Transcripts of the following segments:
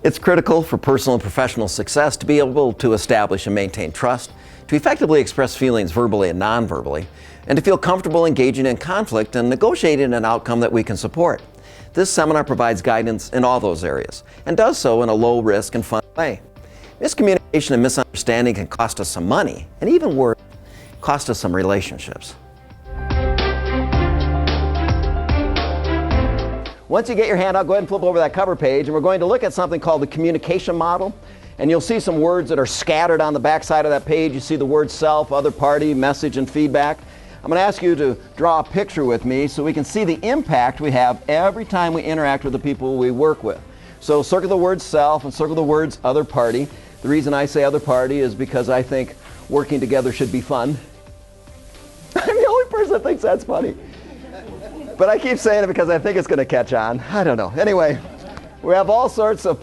It's critical for personal and professional success to be able to establish and maintain trust, to effectively express feelings verbally and non-verbally, and to feel comfortable engaging in conflict and negotiating an outcome that we can support. This seminar provides guidance in all those areas, and does so in a low-risk and fun way. Miscommunication and misunderstanding can cost us some money, and even worse, cost us some relationships. Once you get your hand out, go ahead and flip over that cover page, and we're going to look at something called the communication model. And you'll see some words that are scattered on the back side of that page. You see the word self, other party, message, and feedback. I'm going to ask you to draw a picture with me so we can see the impact we have every time we interact with the people we work with. So circle the word self and circle the words other party. The reason I say other party is because I think working together should be fun. I'm the only person that thinks that's funny. But I keep saying it because I think it's going to catch on. I don't know. Anyway, we have all sorts of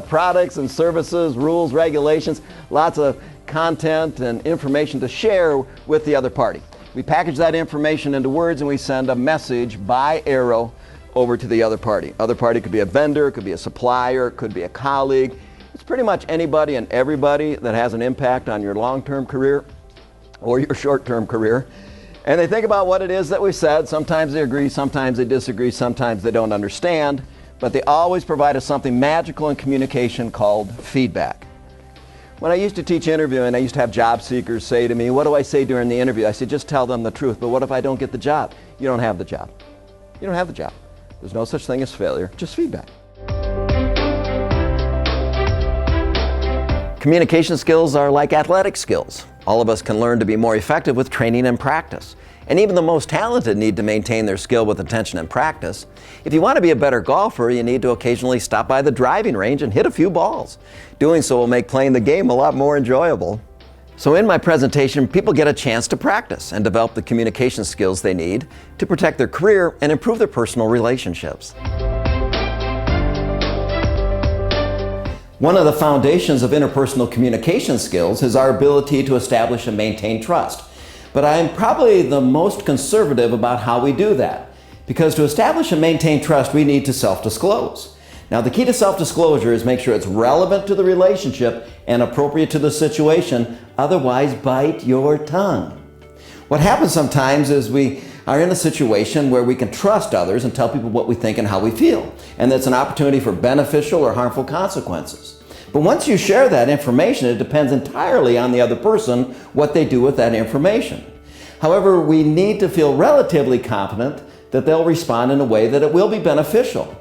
products and services, rules, regulations, lots of content and information to share with the other party. We package that information into words and we send a message by arrow over to the other party. Other party could be a vendor, it could be a supplier, it could be a colleague. It's pretty much anybody and everybody that has an impact on your long-term career or your short-term career. And they think about what it is that we said. Sometimes they agree, sometimes they disagree, sometimes they don't understand. But they always provide us something magical in communication called feedback. When I used to teach interviewing, I used to have job seekers say to me, what do I say during the interview? I said, just tell them the truth. But what if I don't get the job? You don't have the job. You don't have the job. There's no such thing as failure, just feedback. Communication skills are like athletic skills. All of us can learn to be more effective with training and practice. And even the most talented need to maintain their skill with attention and practice. If you want to be a better golfer, you need to occasionally stop by the driving range and hit a few balls. Doing so will make playing the game a lot more enjoyable. So in my presentation, people get a chance to practice and develop the communication skills they need to protect their career and improve their personal relationships. One of the foundations of interpersonal communication skills is our ability to establish and maintain trust. But I'm probably the most conservative about how we do that. Because to establish and maintain trust, we need to self-disclose. Now, the key to self-disclosure is make sure it's relevant to the relationship and appropriate to the situation, otherwise bite your tongue. What happens sometimes is we are in a situation where we can trust others and tell people what we think and how we feel. And that's an opportunity for beneficial or harmful consequences. But once you share that information, it depends entirely on the other person what they do with that information. However, we need to feel relatively confident that they'll respond in a way that it will be beneficial.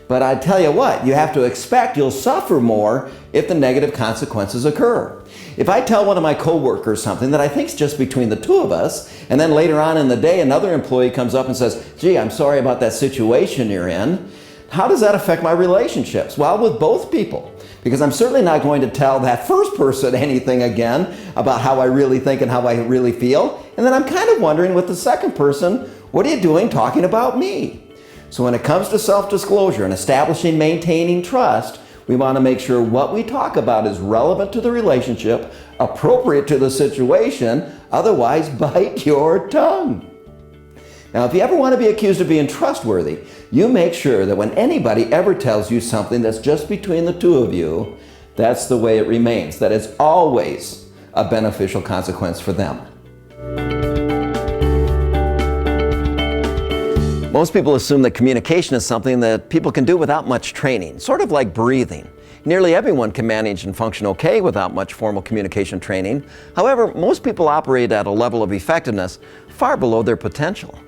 But I tell you what, you have to expect you'll suffer more if the negative consequences occur. If I tell one of my coworkers something that I think is just between the two of us, and then later on in the day another employee comes up and says, gee, I'm sorry about that situation you're in, how does that affect my relationships? Well, with both people. Because I'm certainly not going to tell that first person anything again about how I really think and how I really feel. And then I'm kind of wondering with the second person, what are you doing talking about me? So when it comes to self-disclosure and establishing, maintaining trust, we want to make sure what we talk about is relevant to the relationship, appropriate to the situation, otherwise bite your tongue. Now, if you ever want to be accused of being trustworthy, you make sure that when anybody ever tells you something that's just between the two of you, that's the way it remains, that it's always a beneficial consequence for them. Most people assume that communication is something that people can do without much training, sort of like breathing. Nearly everyone can manage and function okay without much formal communication training. However, most people operate at a level of effectiveness far below their potential.